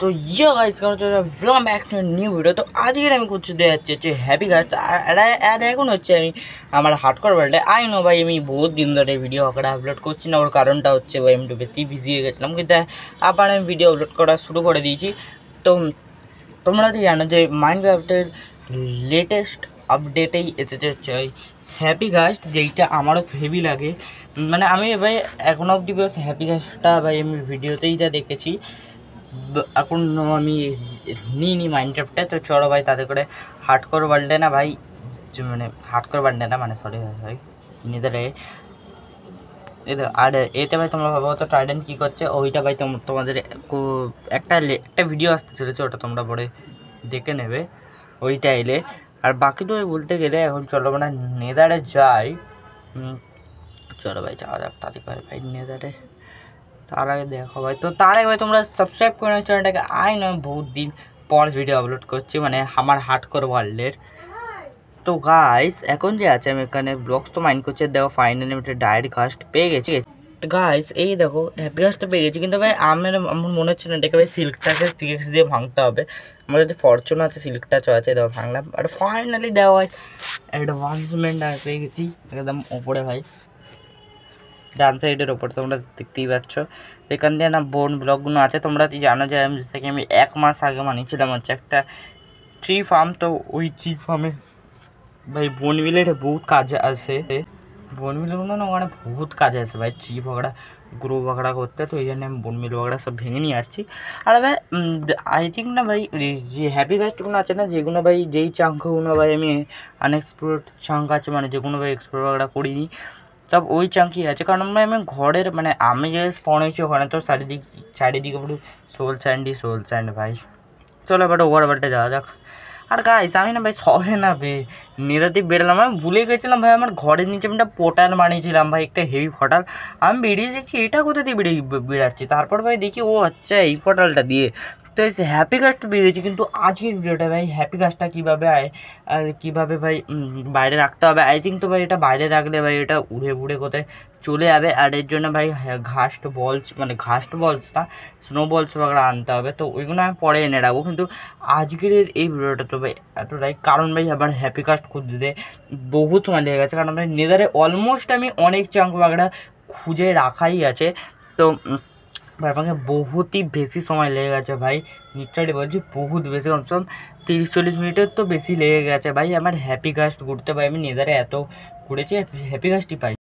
तो ये guys welcome back to new video. তো আজকে আমি করতে যাচ্ছি হ্যাপি গার্ড। আর এখন হচ্ছে আমি আমার হার্ডকোর ওয়ার্ল্ডে আই নো ভাই আমি বহুত দিন ধরে ভিডিও আকারে আপলোড করছি না। ওর কারণটা হচ্ছে ভাই আমি একটু বেশি বিজি হয়ে গেছিলাম, কিন্তু আবার আমি ভিডিও আপলোড করা শুরু করে দিয়েছি। তো তোমরা তো জানো যে মাইনক্রাফটের লেটেস্ট আপডেটেই এসেছে হচ্ছে ওই হ্যাপি গাস্ট, যেইটা আমারও হেভি লাগে। মানে আমি ভাই এখন অবধি বেশ হ্যাপি গাস্টটা ভাই আমি ভিডিওতেই যা দেখেছি, এখন আমি নিইনি মাইনক্রাফটে। তো চলো ভাই তাতে করে হার্ডকোর ওয়ার্ল্ডে না ভাই, মানে হার্ডকোর ওয়ার্ল্ডে না মানে সরি ভাই নিদারে এদের। আর এতে ভাই তোমরা ভাবো তো ট্রাইডেন্ট কী করছে, ওইটা ভাই তোমাদের একটা ভিডিও আসতে চলেছে, ওটা তোমরা পরে দেখে নেবে ওইটা এলে। আর বাকি তো বলতে গেলে এখন চলো মানে নেদারে যাই। চলো ভাই যাওয়া যাক তাতে করে ভাই নেদারে। তার আগে দেখো ভাই, তো তার আগে ভাই তোমরা সাবস্ক্রাইব করে নাও চ্যানেলটাকে। আই নয় বহুত দিন পর ভিডিও আপলোড করছি মানে আমার হার্ডকোর ওয়ার্ল্ডের। তো গাইস এখন যে আছে আমি এখানে ব্লকস তো মাইন্ড করছি, দেখো ফাইনালি আমি একটা ডায়েরি কাস্ট পেয়ে গেছি গাইস। এই দেখো হ্যাপি কাস্টটা পেয়ে গেছি, কিন্তু ভাই আমার মনে হচ্ছে না এটাকে ভাই সিল্কটাকে পিকেক্স দিয়ে ভাঙতে হবে। আমার যদি ফরচুন আছে সিল্কটা আছে দেখো ভাঙলাম। আর ফাইনালি দেওয়া হয় অ্যাডভান্সমেন্ট আর পেয়ে গেছি একদম ওপরে ভাই, ডান সাইডের ওপর তোমরা দেখতেই পাচ্ছ। এখান দিয়ে না বোন ব্লকগুলো আছে। তোমরা জানো যে আমি 1 মাস আগে বানিয়েছিলাম হচ্ছে একটা ট্রি ফার্ম। তো ওই ট্রি ফার্মে ভাই বোন মিলের বহুত কাজে আসে, বোন মিলগুলো না ওখানে বহুত কাজে আসে ভাই ট্রি বগড়া গ্রো বগড়া করতে। তো এই জন্য আমি বোন মিল বগড়া সব ভেঙে নিয়ে আসছি। আর ভাই আই থিঙ্ক না ভাই যে হ্যাপি গাছগুলো আছে না, যেগুলো ভাই যেই চাঙ্কগুলো ভাই আমি আনএক্সপ্লোর্ড চাঙ্ক আছে মানে যেগুলো ভাই এক্সপ্লোর বগড়া করিনি সব ওই চাঙ্কই আছে। কারণ ভাই আমি ঘরের মানে আমি যে স্পন হয়েছি ওখানে তো চারিদিকে পুরো সোল স্যান্ড ভাই। চলো এবার ওভার বাল্টে যাওয়া যাক। আর গাইস আমি না ভাই সবে না ভাই নেদাতে বেরোলাম, আমি ভুলে গেছিলাম ভাই আমার ঘরের নিচে আমি একটা পোর্টাল বানিয়েছিলাম ভাই, একটা হেভি পোর্টাল। আমি বেরিয়ে দেখছি এটা কোথা দিয়ে বেরাচ্ছি, তারপর ভাই দেখি ও আচ্ছা এই পোর্টালটা দিয়ে। তো এসে হ্যাপি গাছটা বেরিয়েছি। কিন্তু আজকের ভিডিওটা ভাই হ্যাপি গাছটা কীভাবে কীভাবে ভাই বাইরে রাখতে হবে। আই থিঙ্ক তো ভাই এটা বাইরে রাখলে ভাই এটা উড়ে কোথায় চলে যাবে। আর এর জন্য ভাই ঘাস বলস না স্নো বলস বাগড়া আনতে হবে। তো ওইগুলো আমি পরে এনে রাখবো, কিন্তু আজকের এই ভিডিওটা তো ভাই এতটাই। কারণ ভাই আমার হ্যাপি কাস্ট খুঁজতে বহুত সময় লেগে গেছে, কারণ ভাই নেদারে অলমোস্ট আমি অনেক চাঙ্ক বাগড়া খুঁজে রাখাই আছে। তো ভাই আমাকে বহুতই বেশি সময় লেগে গেছে ভাই, নিশ্চয়ই বলছি বহুত বেশি, কমসে কম 30-40 মিনিটের তো বেশি লেগে গেছে ভাই আমার হ্যাপি কাস্ট ঘুরতে। ভাই আমি নেদারে এত ঘুরেছি হ্যাপি কাস্টই পাই।